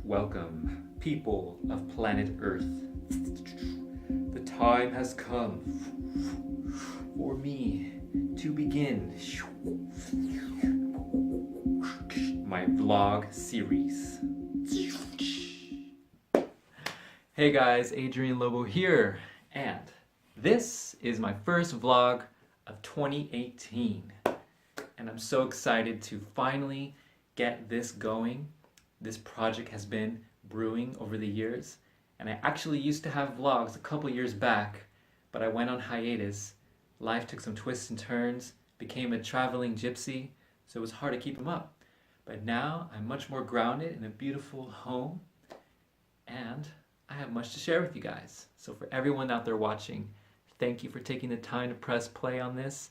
Welcome, people of planet Earth. The time has come for me to begin my vlog series. Hey guys, Adrian Lobo here, and this is my first vlog of 2018. And I'm so excited to finally get this going. This project has been brewing over the years, and I actually used to have vlogs a couple years back, but I went on hiatus. Life took some twists and turns, became a traveling gypsy, so it was hard to keep them up. But now I'm much more grounded in a beautiful home, and I have much to share with you guys. So for everyone out there watching, thank you for taking the time to press play on this,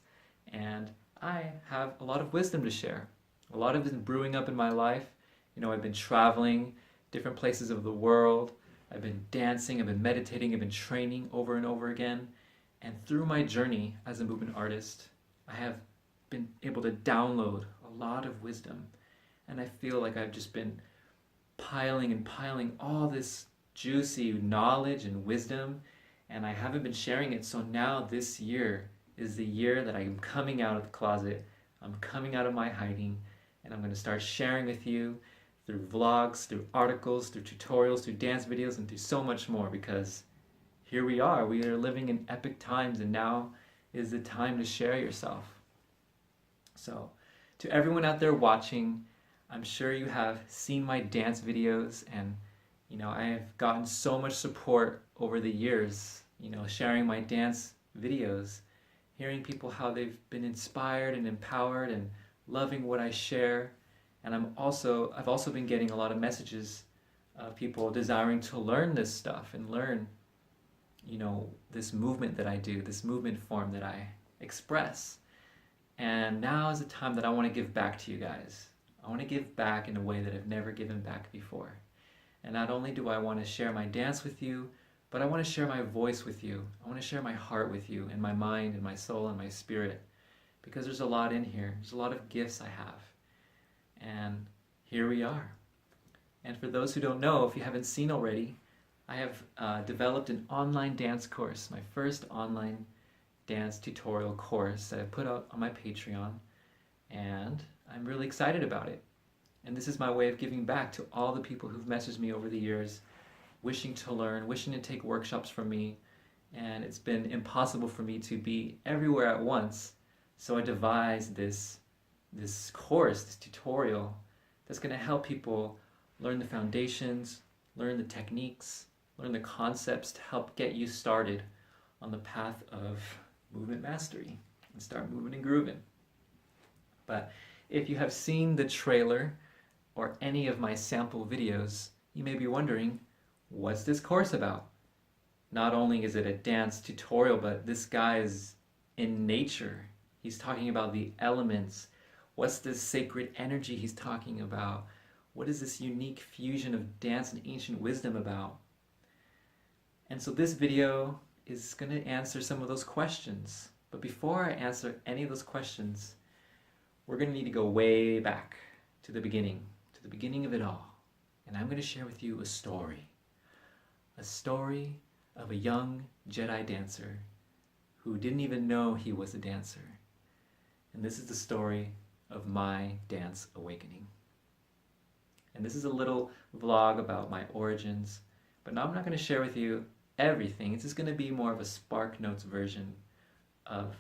and I have a lot of wisdom to share. A lot of it is brewing up in my life. You know, I've been traveling different places of the world. I've been dancing, I've been meditating, I've been training over and over again. And through my journey as a movement artist, I have been able to download a lot of wisdom. And I feel like I've just been piling and piling all this juicy knowledge and wisdom, and I haven't been sharing it. So now this year is the year that I'm coming out of the closet. I'm coming out of my hiding, and I'm going to start sharing with you through vlogs, through articles, through tutorials, through dance videos, and through so much more, because here we are living in epic times, and now is the time to share yourself. So to everyone out there watching, I'm sure you have seen my dance videos, and you know, I have gotten so much support over the years, you know, sharing my dance videos, hearing people how they've been inspired and empowered and loving what I share. And I've also been getting a lot of messages of people desiring to learn this stuff and learn, you know, this movement that I do, this movement form that I express. And now is the time that I want to give back to you guys. I want to give back in a way that I've never given back before. And not only do I want to share my dance with you, but I want to share my voice with you. I want to share my heart with you, and my mind and my soul and my spirit, because there's a lot in here. There's a lot of gifts I have. And here we are. And for those who don't know, if you haven't seen already, I have developed an online dance course, my first online dance tutorial course that I put out on my Patreon, and I'm really excited about it. And this is my way of giving back to all the people who've messaged me over the years, wishing to learn, wishing to take workshops from me, and it's been impossible for me to be everywhere at once, so I devised this course, this tutorial, that's going to help people learn the foundations, learn the techniques, learn the concepts to help get you started on the path of movement mastery and start moving and grooving. But if you have seen the trailer or any of my sample videos, you may be wondering, what's this course about? Not only is it a dance tutorial, but this guy is in nature. He's talking about the elements. What's this sacred energy he's talking about? What is this unique fusion of dance and ancient wisdom about? And so this video is going to answer some of those questions. But before I answer any of those questions, we're going to need to go way back to the beginning of it all. And I'm going to share with you a story of a young Jedi dancer who didn't even know he was a dancer. And this is the story of my dance awakening. And this is a little vlog about my origins, but now I'm not going to share with you everything. It's just going to be more of a Spark Notes version of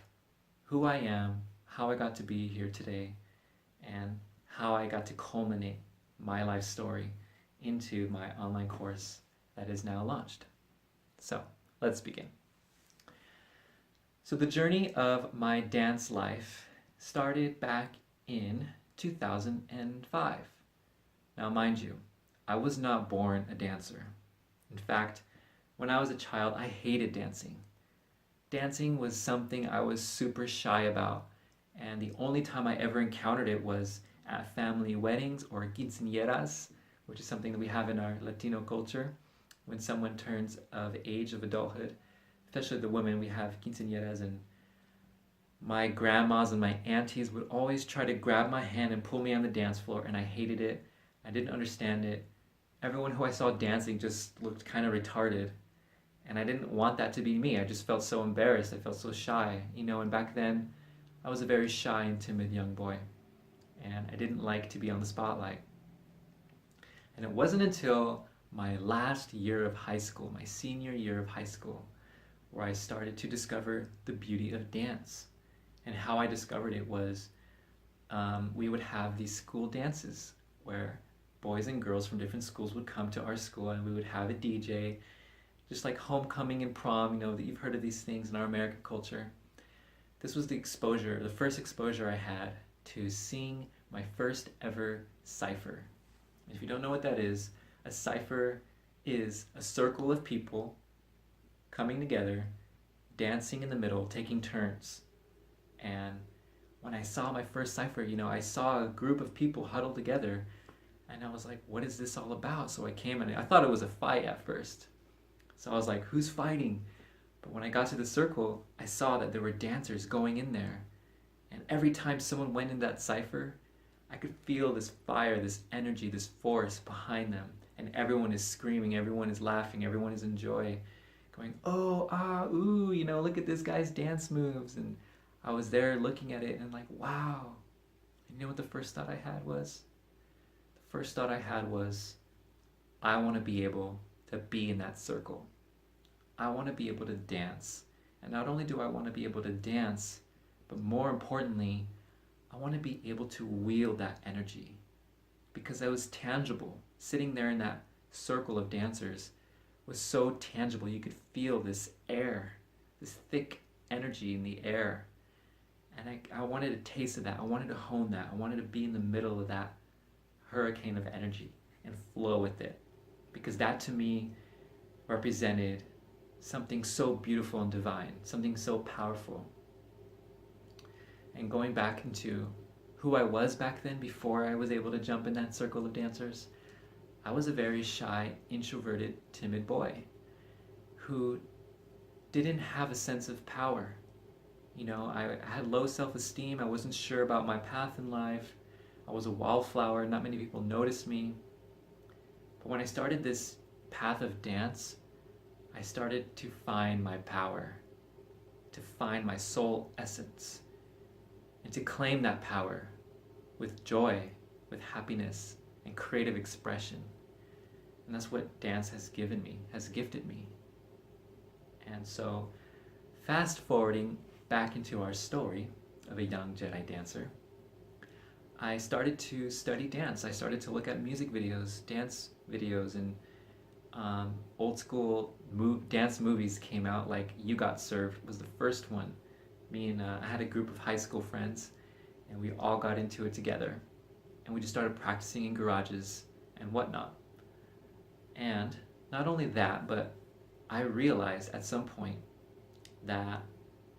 who I am, how I got to be here today, and how I got to culminate my life story into my online course that is now launched. So let's begin. So the journey of my dance life started back in 2005. Now mind you, I was not born a dancer. In fact, when I was a child, I hated dancing. Dancing was something I was super shy about, and the only time I ever encountered it was at family weddings or quinceañeras, which is something that we have in our Latino culture. When someone turns of age of adulthood, especially the women, we have quinceañeras, and my grandmas and my aunties would always try to grab my hand and pull me on the dance floor, and I hated it. I didn't understand it. everyone who I saw dancing just looked kind of retarded. And I didn't want that to be me. I just felt so embarrassed. I felt so shy, and back then I was a very shy and timid young boy. And I didn't like to be on the spotlight. And it wasn't until my last year of high school, my senior year of high school, where I started to discover the beauty of dance. And how I discovered it was we would have these school dances where boys and girls from different schools would come to our school, and we would have a DJ, just like homecoming and prom, that you've heard of these things in our American culture. This was the first exposure I had to sing my first ever cipher. If you don't know what that is, a cipher is a circle of people coming together, dancing in the middle, taking turns. And when I saw my first cipher, I saw a group of people huddled together, and I was like, what is this all about? So I came, and I thought it was a fight at first. So I was like, who's fighting? But when I got to the circle, I saw that there were dancers going in there. And every time someone went in that cipher, I could feel this fire, this energy, this force behind them. And everyone is screaming, everyone is laughing, everyone is in joy, going, oh, ah, ooh, look at this guy's dance moves. And I was there looking at it and like, wow. And you know what the first thought I had was? The first thought I had was, I want to be able to be in that circle. I want to be able to dance. And not only do I want to be able to dance, but more importantly, I want to be able to wield that energy, because I was tangible. Sitting there in that circle of dancers was so tangible. You could feel this air, this thick energy in the air. And I wanted a taste of that. I wanted to hone that. I wanted to be in the middle of that hurricane of energy and flow with it, because that to me represented something so beautiful and divine, something so powerful. And going back into who I was back then, before I was able to jump in that circle of dancers, I was a very shy, introverted, timid boy who didn't have a sense of power. I had low self-esteem. I wasn't sure about my path in life. I was a wallflower. Not many people noticed me. But when I started this path of dance, I started to find my power, to find my soul essence, and to claim that power with joy, with happiness, and creative expression. And that's what dance has given me, has gifted me. And so, fast forwarding back into our story of a young Jedi dancer, I started to study dance. I started to look at music videos, dance videos, and old school dance movies came out, like You Got Served was the first one. I had a group of high school friends, and we all got into it together. And we just started practicing in garages and whatnot. And not only that, but I realized at some point that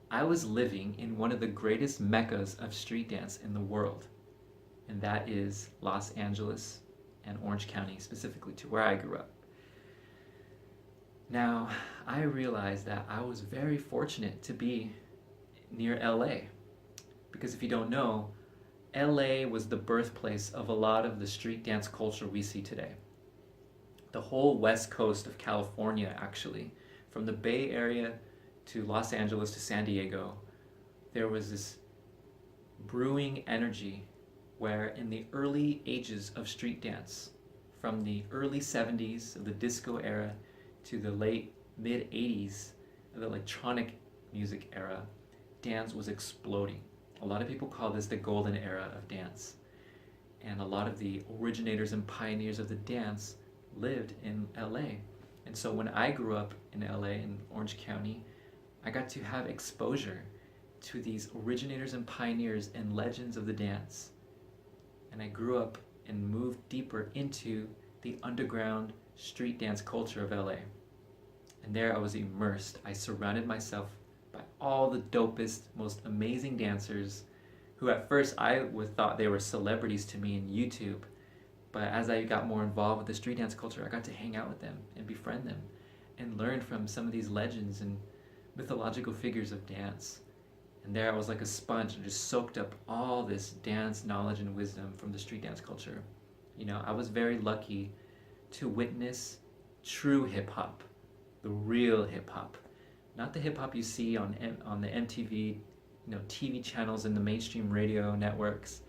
I was living in one of the greatest meccas of street dance in the world. And that is Los Angeles and Orange County, specifically to where I grew up. Now, I realized that I was very fortunate to be near LA. Because if you don't know, LA was the birthplace of a lot of the street dance culture we see today. The whole west coast of California, actually, from the Bay Area to Los Angeles to San Diego, there was this brewing energy where in the early ages of street dance, from the early 70s of the disco era to the late mid 80s of the electronic music era, dance was exploding. A lot of people call this the golden era of dance. And a lot of the originators and pioneers of the dance lived in LA. And so when I grew up in LA, in Orange County, I got to have exposure to these originators and pioneers and legends of the dance. And I grew up and moved deeper into the underground street dance culture of LA. And there I was immersed. I surrounded myself by all the dopest, most amazing dancers who at first I would thought they were celebrities to me in YouTube. But as I got more involved with the street dance culture, I got to hang out with them and befriend them and learn from some of these legends and mythological figures of dance. And there I was like a sponge and just soaked up all this dance knowledge and wisdom from the street dance culture. I was very lucky to witness true hip-hop, the real hip-hop. Not the hip-hop you see on the MTV, TV channels and the mainstream radio networks.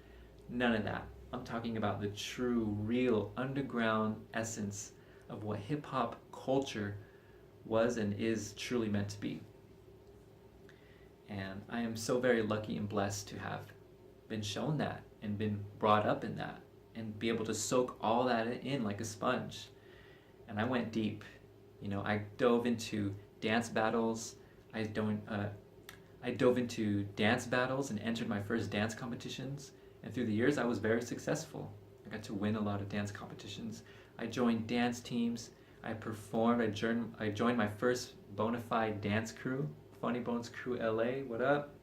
None of that. I'm talking about the true, real, underground essence of what hip-hop culture was and is truly meant to be. And I am so very lucky and blessed to have been shown that and been brought up in that and be able to soak all that in like a sponge. And I went deep. I dove into dance battles. I dove into dance battles and entered my first dance competitions. And through the years, I was very successful. I got to win a lot of dance competitions. I joined dance teams. I performed. I joined my first bona fide dance crew, Funny Bones Crew LA. What up?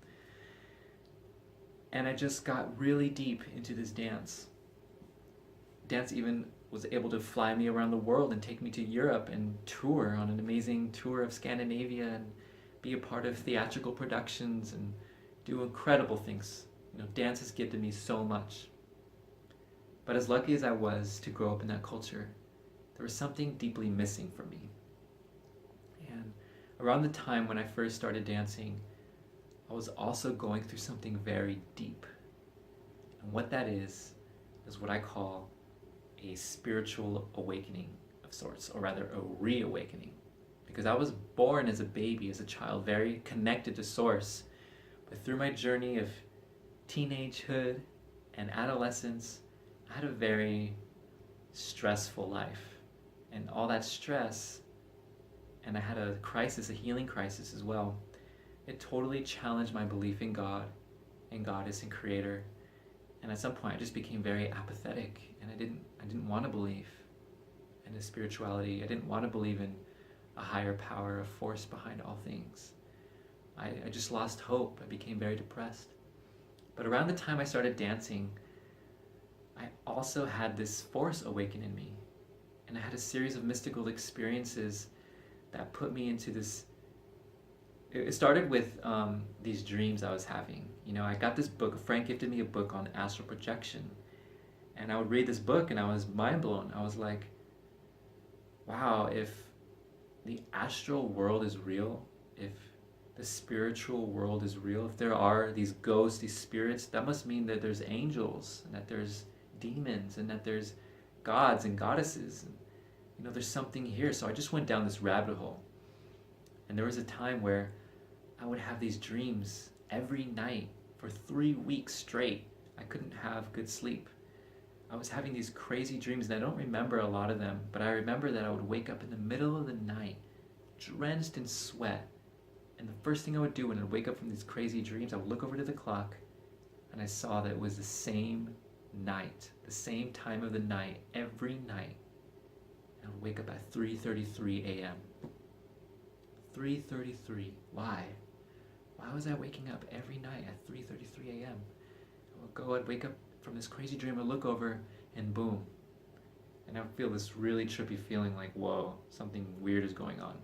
And I just got really deep into this dance. Dance even was able to fly me around the world and take me to Europe and tour on an amazing tour of Scandinavia and be a part of theatrical productions and do incredible things. Dance has gifted me so much. But as lucky as I was to grow up in that culture, there was something deeply missing for me. And around the time when I first started dancing, I was also going through something very deep. And what that is what I call a spiritual awakening of sorts, or rather a reawakening. Because I was born as a baby, as a child, very connected to Source. But through my journey of teenagehood and adolescence, I had a very stressful life. And all that stress, and I had a crisis, a healing crisis as well. It totally challenged my belief in God and Goddess and Creator. And at some point I just became very apathetic, and I didn't want to believe in a spirituality. I didn't want to believe in a higher power, a force behind all things. I just lost hope. I became very depressed. But around the time I started dancing, I also had this force awaken in me. And I had a series of mystical experiences that put me into this. It started with these dreams I was having. I got this book. A friend gifted me a book on astral projection. And I would read this book and I was mind blown. I was like, wow, if the astral world is real, if the spiritual world is real, if there are these ghosts, these spirits, that must mean that there's angels and that there's demons and that there's gods and goddesses. And, there's something here. So I just went down this rabbit hole. And there was a time where I would have these dreams every night for 3 weeks straight. I couldn't have good sleep. I was having these crazy dreams, and I don't remember a lot of them, but I remember that I would wake up in the middle of the night, drenched in sweat. And the first thing I would do when I'd wake up from these crazy dreams, I would look over to the clock, and I saw that it was the same night, the same time of the night, every night. And I would wake up at 3:33 a.m. 3:33. Why? Why was I waking up every night at 3:33 a.m.? I'd wake up from this crazy dream, I'd look over, and boom. And I would feel this really trippy feeling like, whoa, something weird is going on.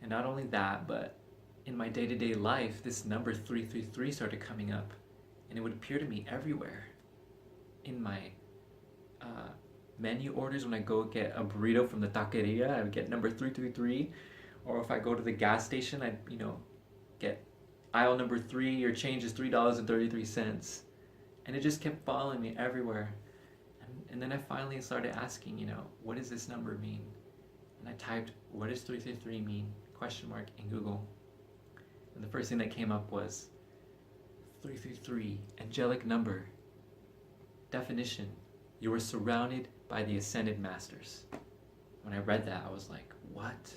And not only that, but in my day-to-day life, this number 333 started coming up, and it would appear to me everywhere. In my menu orders, when I go get a burrito from the taqueria, I would get number 333. Or if I go to the gas station, I'd get aisle number 3, your change is $3.33. And it just kept following me everywhere. And then I finally started asking, what does this number mean? And I typed, what does 333 mean? ? In Google. And the first thing that came up was 333, angelic number. Definition, you are surrounded by the Ascended Masters. When I read that, I was like, what?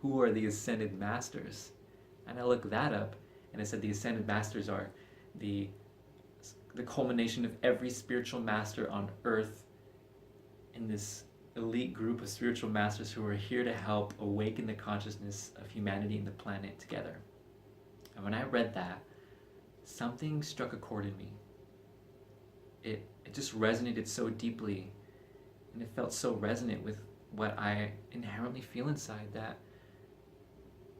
Who are the Ascended Masters? And I looked that up, and it said the Ascended Masters are the culmination of every spiritual master on earth in this elite group of spiritual masters who are here to help awaken the consciousness of humanity and the planet together. And when I read that, something struck a chord in me. It just resonated so deeply, and it felt so resonant with what I inherently feel inside, that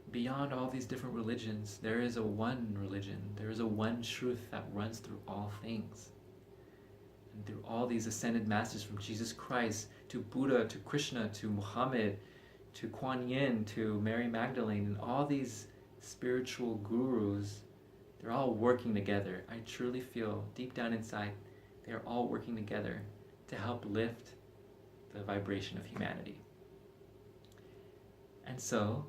beyond all these different religions, there is a one religion, there is a one truth that runs through all things. And through all these ascended masters, from Jesus Christ to Buddha to Krishna to Muhammad to Kuan Yin to Mary Magdalene, and all these spiritual gurus, they're all working together. I truly feel deep down inside they are all working together to help lift the vibration of humanity. And so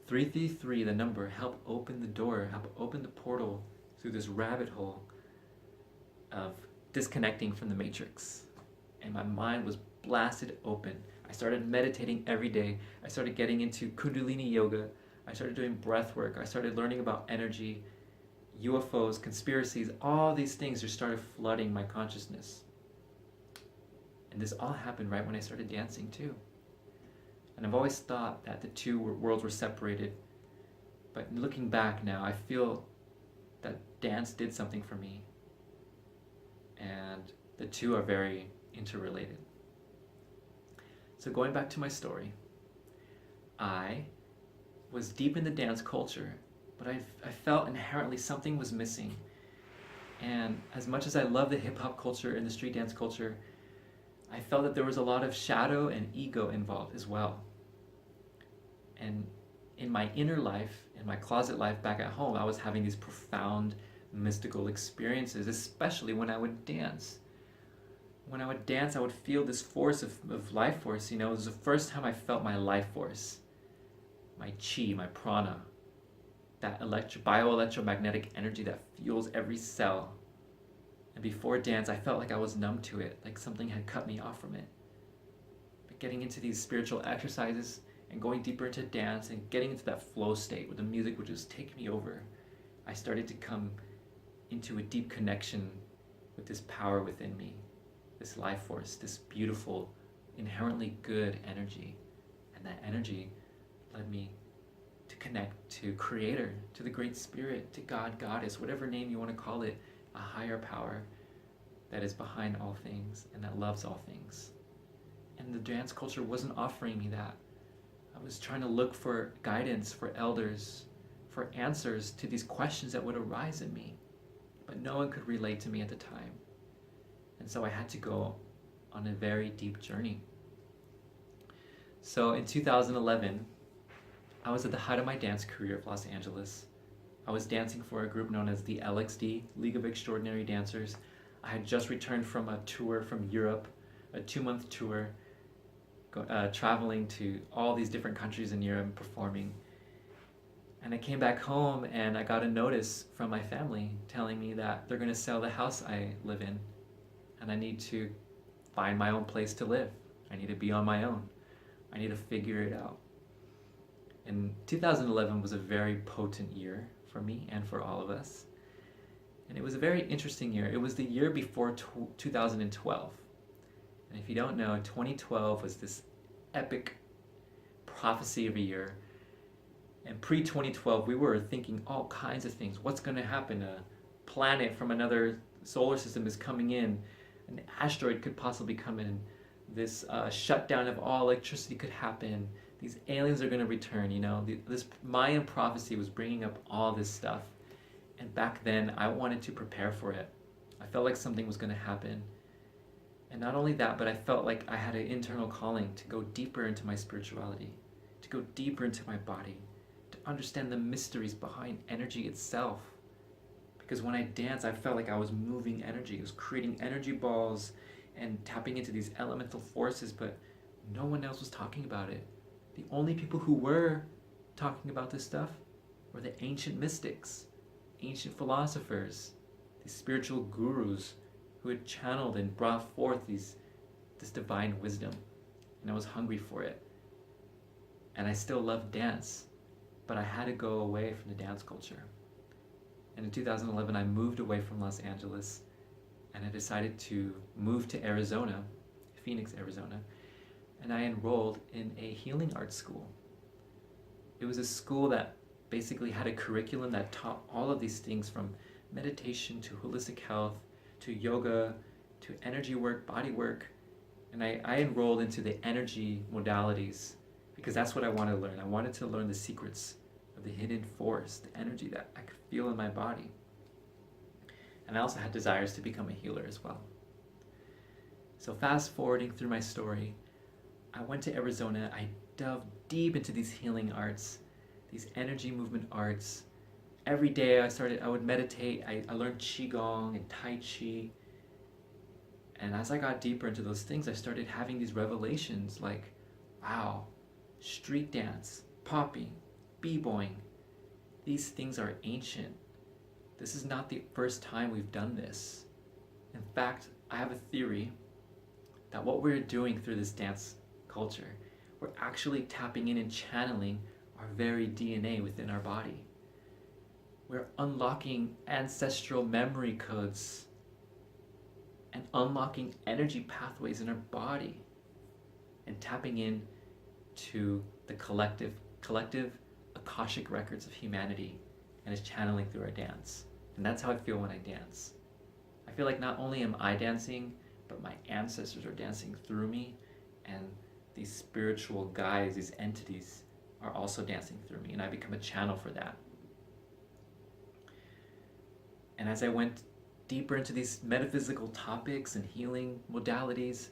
333, the number, helped open the door, helped open the portal through this rabbit hole of disconnecting from the matrix. And my mind was blasted open. I started meditating every day. I started getting into Kundalini yoga. I started doing breath work. I started learning about energy, UFOs, conspiracies. All these things just started flooding my consciousness. And this all happened right when I started dancing too. And I've always thought that the two worlds were separated. But looking back now, I feel that dance did something for me. And the two are very interrelated. So going back to my story, I was deep in the dance culture, but I felt inherently something was missing. And as much as I love the hip-hop culture and the street dance culture, I felt that there was a lot of shadow and ego involved as well. And in my inner life, in my closet life back at home, I was having these profound mystical experiences, especially when I would dance. When I would dance, I would feel this force of life force. You know, it was the first time I felt my life force, my chi, my prana, that bioelectromagnetic energy that fuels every cell. And before dance, I felt like I was numb to it, like something had cut me off from it. But getting into these spiritual exercises and going deeper into dance and getting into that flow state where the music would just take me over, I started to come into a deep connection with this power within me, this life force, this beautiful, inherently good energy. And that energy led me to connect to Creator, to the Great Spirit, to God, Goddess, whatever name you want to call it, a higher power that is behind all things and that loves all things. And the dance culture wasn't offering me that. I was trying to look for guidance, for elders, for answers to these questions that would arise in me, but no one could relate to me at the time. And so I had to go on a very deep journey. So in 2011, I was at the height of my dance career of Los Angeles. I was dancing for a group known as the LXD, League of Extraordinary Dancers. I had just returned from a tour from Europe, a 2-month tour, traveling to all these different countries in Europe and performing. And I came back home and I got a notice from my family telling me that they're going to sell the house I live in. And I need to find my own place to live. I need to be on my own. I need to figure it out. And 2011 was a very potent year for me and for all of us. And it was a very interesting year. It was the year before 2012. And if you don't know, 2012 was this epic prophecy of a year. And pre-2012, we were thinking all kinds of things. What's going to happen? A planet from another solar system is coming in. An asteroid could possibly come in. This shutdown of all electricity could happen. These aliens are going to return, you know. This Mayan prophecy was bringing up all this stuff. And back then, I wanted to prepare for it. I felt like something was going to happen. And not only that, but I felt like I had an internal calling to go deeper into my spirituality, to go deeper into my body, to understand the mysteries behind energy itself. Because when I danced, I felt like I was moving energy. I was creating energy balls and tapping into these elemental forces, but no one else was talking about it. The only people who were talking about this stuff were the ancient mystics, ancient philosophers, these spiritual gurus who had channeled and brought forth this divine wisdom. And I was hungry for it. And I still loved dance, but I had to go away from the dance culture. And in 2011, I moved away from Los Angeles, and I decided to move to Arizona, Phoenix, Arizona, and I enrolled in a healing arts school. It was a school that basically had a curriculum that taught all of these things, from meditation to holistic health, to yoga, to energy work, body work. And I enrolled into the energy modalities because that's what I wanted to learn. I wanted to learn the secrets of the hidden force, the energy that I could feel in my body. And I also had desires to become a healer as well. So fast forwarding through my story, I went to Arizona. I dove deep into these healing arts, these energy movement arts. Every day I would meditate. I learned Qigong and Tai Chi. And as I got deeper into those things, I started having these revelations like, wow, street dance, popping, b-boying, these things are ancient. This is not the first time we've done this. In fact, I have a theory that what we're doing through this dance culture, we're actually tapping in and channeling our very DNA within our body. We're unlocking ancestral memory codes and unlocking energy pathways in our body and tapping in to the collective Akashic records of humanity, and is channeling through our dance. And that's how I feel when I dance. I feel like not only am I dancing, but my ancestors are dancing through me, and these spiritual guides, these entities, are also dancing through me, and I become a channel for that. And as I went deeper into these metaphysical topics and healing modalities,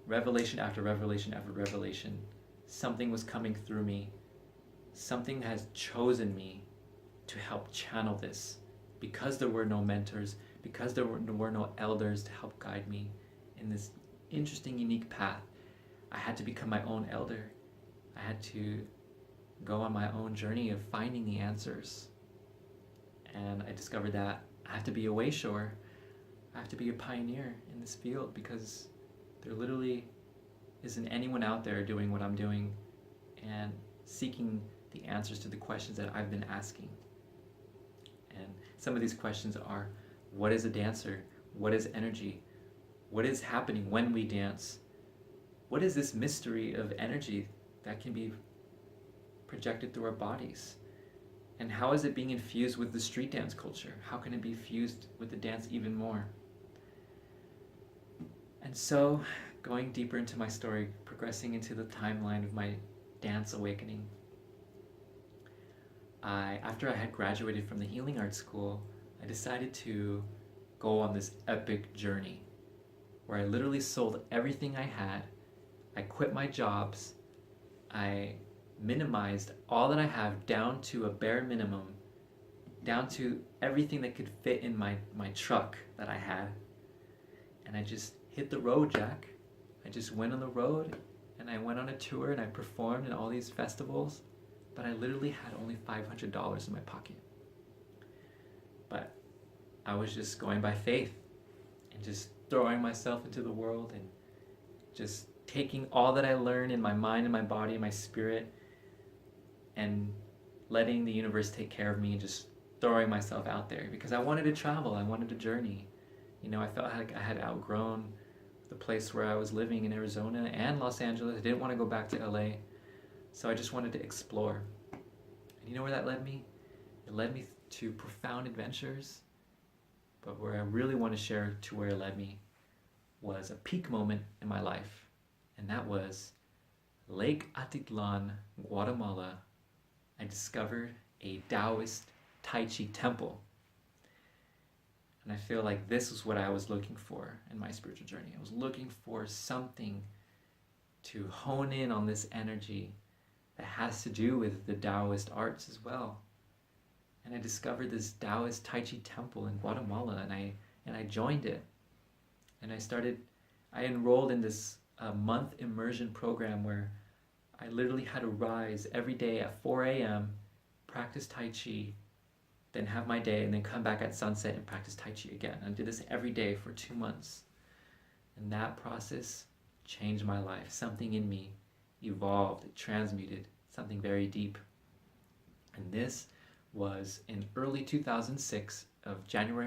revelation after revelation after revelation, something was coming through me. Something has chosen me to help channel this, because there were no mentors, because there were no elders to help guide me in this interesting, unique path. I had to become my own elder. I had to go on my own journey of finding the answers. And I discovered that I have to be a wayshower. I have to be a pioneer in this field, because there literally isn't anyone out there doing what I'm doing and seeking the answers to the questions that I've been asking. And some of these questions are, what is a dancer? What is energy? What is happening when we dance? What is this mystery of energy that can be projected through our bodies? And how is it being infused with the street dance culture? How can it be fused with the dance even more? And so, going deeper into my story, progressing into the timeline of my dance awakening, after I had graduated from the healing arts school, I decided to go on this epic journey where I literally sold everything I had. I quit my jobs. I minimized all that I have down to a bare minimum, down to everything that could fit in my truck that I had. And I just hit the road, Jack. I just went on the road, and I went on a tour, and I performed in all these festivals, but I literally had only $500 in my pocket. But I was just going by faith and just throwing myself into the world and just taking all that I learned in my mind and my body and my spirit and letting the universe take care of me and just throwing myself out there, because I wanted to travel. I wanted to journey. You know, I felt like I had outgrown the place where I was living in Arizona and Los Angeles. I didn't want to go back to LA. So I just wanted to explore. And you know where that led me? It led me to profound adventures. But where I really want to share to where it led me was a peak moment in my life. And that was Lake Atitlan, Guatemala. I discovered a Taoist Tai Chi temple. And I feel like this is what I was looking for in my spiritual journey. I was looking for something to hone in on this energy that has to do with the Taoist arts as well. And I discovered this Taoist Tai Chi temple in Guatemala, and I joined it. And I enrolled in this month immersion program where I literally had to rise every day at 4 a.m., practice Tai Chi, then have my day, and then come back at sunset and practice Tai Chi again. I did this every day for 2 months. And that process changed my life. Something in me evolved, it transmuted, something very deep. And this was in early 2006, early January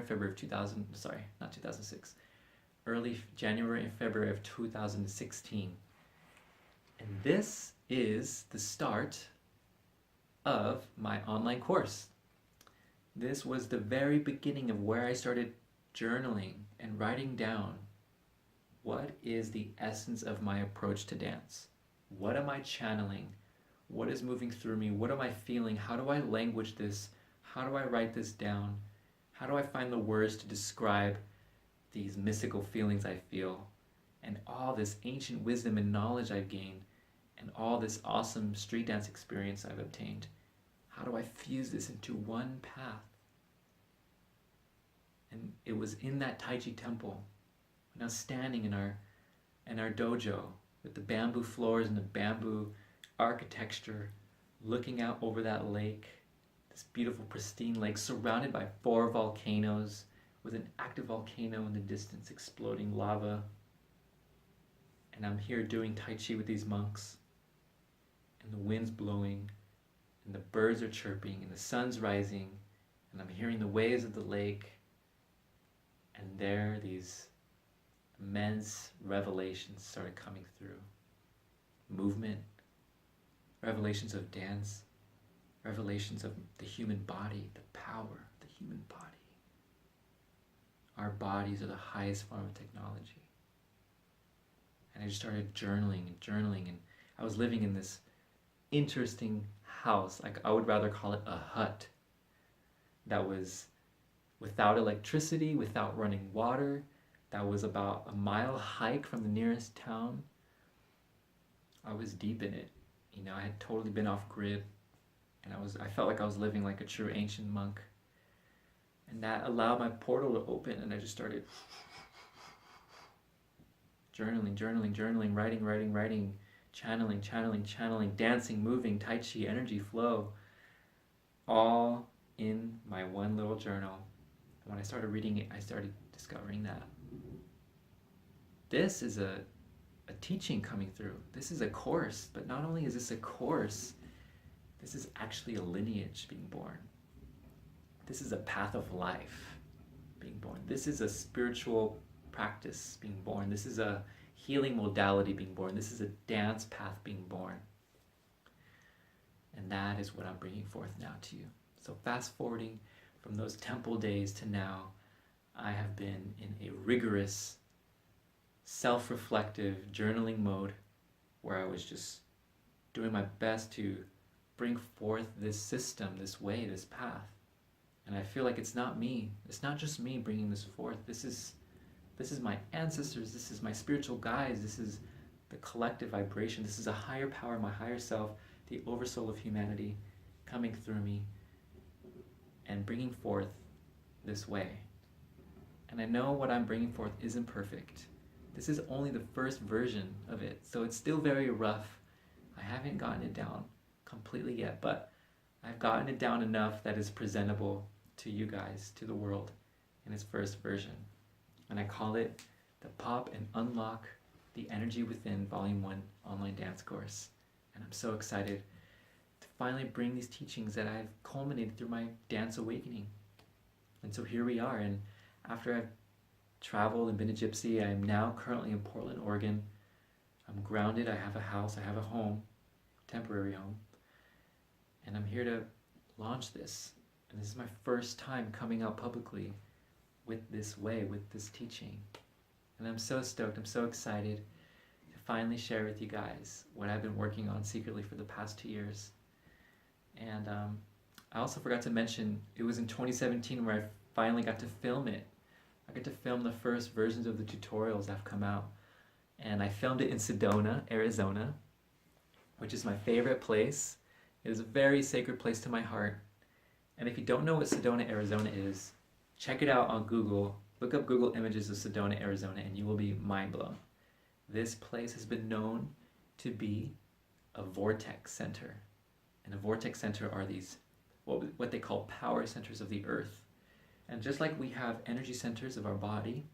and February of 2016. And this is the start of my online course. This was the very beginning of where I started journaling and writing down what is the essence of my approach to dance. What am I channeling? What is moving through me? What am I feeling? How do I language this? How do I write this down? How do I find the words to describe these mystical feelings I feel? and all this ancient wisdom and knowledge I've gained, and all this awesome street dance experience I've obtained, how do I fuse this into one path? And it was in that Tai Chi temple, when I was standing in our dojo with the bamboo floors and the bamboo architecture, looking out over that lake, this beautiful pristine lake surrounded by 4 volcanoes, with an active volcano in the distance exploding lava. And I'm here doing Tai Chi with these monks, and the wind's blowing, and the birds are chirping, and the sun's rising, and I'm hearing the waves of the lake, and there these immense revelations started coming through. Movement, revelations of dance, revelations of the human body, the power of the human body. Our bodies are the highest form of technology. And I just started journaling, and I was living in this interesting house, like I would rather call it a hut, that was without electricity, without running water, that was about a mile hike from the nearest town. I was deep in it. You know, I had totally been off grid, and I felt like I was living like a true ancient monk. And that allowed my portal to open, and I just started journaling, writing, channeling, dancing, moving, Tai Chi, energy flow, all in my one little journal. And when I started reading it, I started discovering that this is a teaching coming through. This is a course, but not only is this a course, this is actually a lineage being born. This is a path of life being born. This is a spiritual practice being born. This is a healing modality being born. This is a dance path being born. And that is what I'm bringing forth now to you. So fast forwarding from those temple days to now, I have been in a rigorous, self-reflective journaling mode where I was just doing my best to bring forth this system, this way, this path. And I feel like it's not me. It's not just me bringing this forth. This is my ancestors. This is my spiritual guides. This is the collective vibration. This is a higher power, my higher self, the oversoul of humanity coming through me and bringing forth this way. And I know what I'm bringing forth isn't perfect. This is only the first version of it, so it's still very rough. I haven't gotten it down completely yet, but I've gotten it down enough that it's presentable to you guys, to the world, in its first version. And I call it the Pop and Unlock the Energy Within Volume 1 online dance course. And I'm so excited to finally bring these teachings that I've culminated through my dance awakening. And so here we are, and after I've traveled and been a gypsy, I'm now currently in Portland, Oregon. I'm grounded, I have a house, I have a home, temporary home, and I'm here to launch this. And this is my first time coming out publicly with this way, with this teaching. And I'm so stoked, I'm so excited to finally share with you guys what I've been working on secretly for the past 2 years. And I also forgot to mention, it was in 2017 where I finally got to film it. I got to film the first versions of the tutorials that have come out. And I filmed it in Sedona, Arizona, which is my favorite place. It is a very sacred place to my heart. And if you don't know what Sedona, Arizona is, check it out on Google. Look up Google images of Sedona, Arizona, and you will be mind blown. This place has been known to be a vortex center. And a vortex center are these, what they call power centers of the earth. And just like we have energy centers of our body,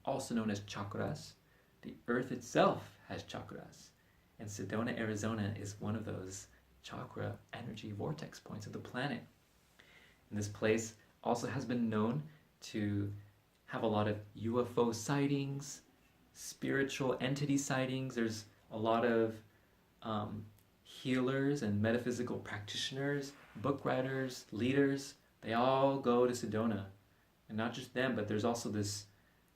also known as chakras, the earth itself has chakras. And Sedona, Arizona is one of those chakra energy vortex points of the planet. And this place also has been known to have a lot of UFO sightings, spiritual entity sightings. There's a lot of healers and metaphysical practitioners, book writers, leaders. They all go to Sedona. And not just them, but there's also this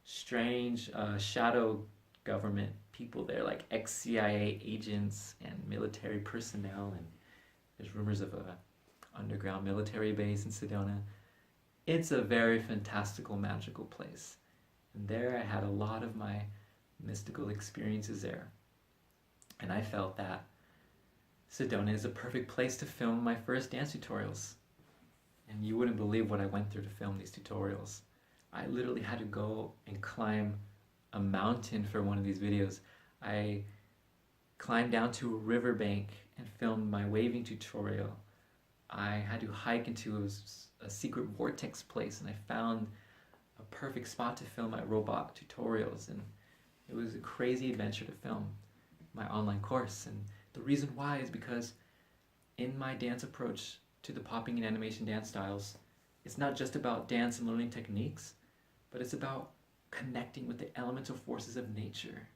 strange shadow government people there, like ex-CIA agents and military personnel, and there's rumors of a underground military base in Sedona. It's a very fantastical, magical place. And there I had a lot of my mystical experiences there. And I felt that Sedona is a perfect place to film my first dance tutorials. And you wouldn't believe what I went through to film these tutorials. I literally had to go and climb a mountain for one of these videos. I climbed down to a riverbank and filmed my waving tutorial. I had to hike into a secret vortex place, and I found a perfect spot to film my robot tutorials, and it was a crazy adventure to film my online course. And the reason why is because in my dance approach to the popping and animation dance styles, it's not just about dance and learning techniques, but it's about connecting with the elemental forces of nature.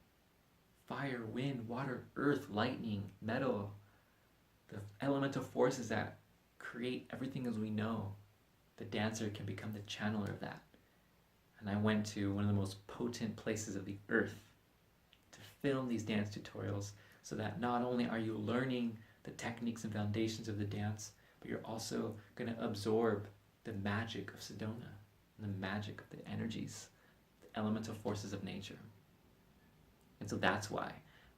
Fire, wind, water, earth, lightning, metal, the elemental forces that create everything as we know. The dancer can become the channeler of that. And I went to one of the most potent places of the earth to film these dance tutorials, so that not only are you learning the techniques and foundations of the dance, but you're also going to absorb the magic of Sedona and the magic of the energies, the elemental forces of nature. And so that's why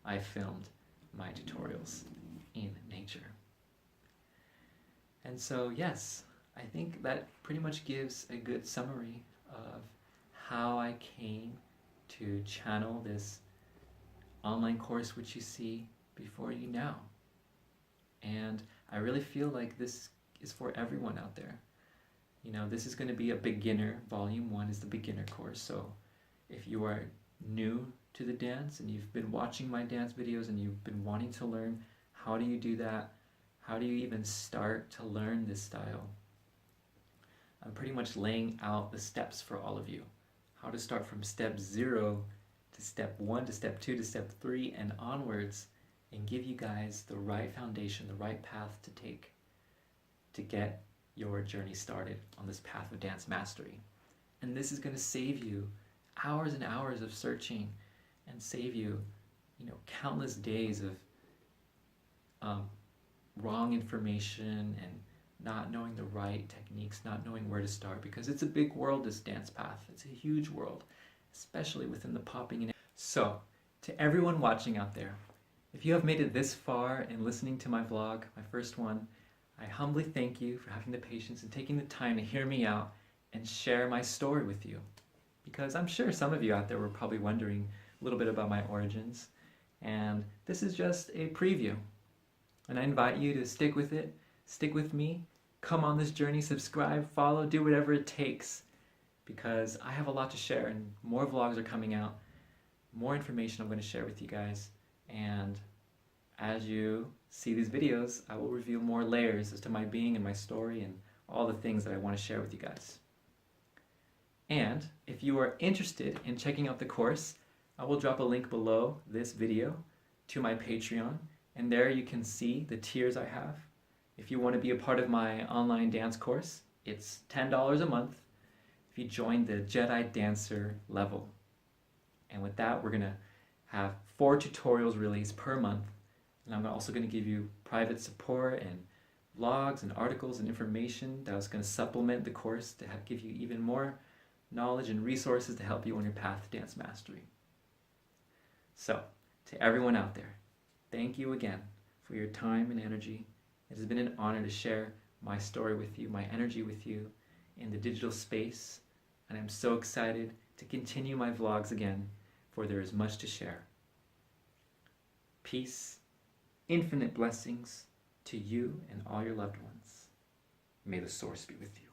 I filmed my tutorials in nature. And so yes, I think that pretty much gives a good summary of how I came to channel this online course which you see before you now. And I really feel like this is for everyone out there. You know, this is going to be a beginner. Volume 1 is the beginner course. So if you are new to the dance and you've been watching my dance videos and you've been wanting to learn how do you do that, how do you even start to learn this style, I'm pretty much laying out the steps for all of you. How to start from step 0 to step 1 to step 2 to step 3 and onwards, and give you guys the right foundation, the right path to take to get your journey started on this path of dance mastery. And this is going to save you hours and hours of searching, and save you, countless days of wrong information and not knowing the right techniques, not knowing where to start, because it's a big world, this dance path. It's a huge world, especially within the popping and... So, to everyone watching out there, if you have made it this far in listening to my vlog, my first one, I humbly thank you for having the patience and taking the time to hear me out and share my story with you. Because I'm sure some of you out there were probably wondering a little bit about my origins, and this is just a preview. And I invite you to stick with it, stick with me, come on this journey, subscribe, follow, do whatever it takes, because I have a lot to share and more vlogs are coming out, more information I'm going to share with you guys, and as you see these videos, I will reveal more layers as to my being and my story and all the things that I want to share with you guys. And if you are interested in checking out the course, I will drop a link below this video to my Patreon, and there you can see the tiers I have. If you want to be a part of my online dance course, it's $10 a month if you join the Jedi Dancer level. And with that, we're going to have 4 tutorials released per month, and I'm also going to give you private support and vlogs and articles and information that's going to supplement the course to give you even more knowledge and resources to help you on your path to dance mastery. So, to everyone out there, thank you again for your time and energy. It has been an honor to share my story with you, my energy with you in the digital space, and I'm so excited to continue my vlogs again, for there is much to share. Peace, infinite blessings to you and all your loved ones. May the source be with you.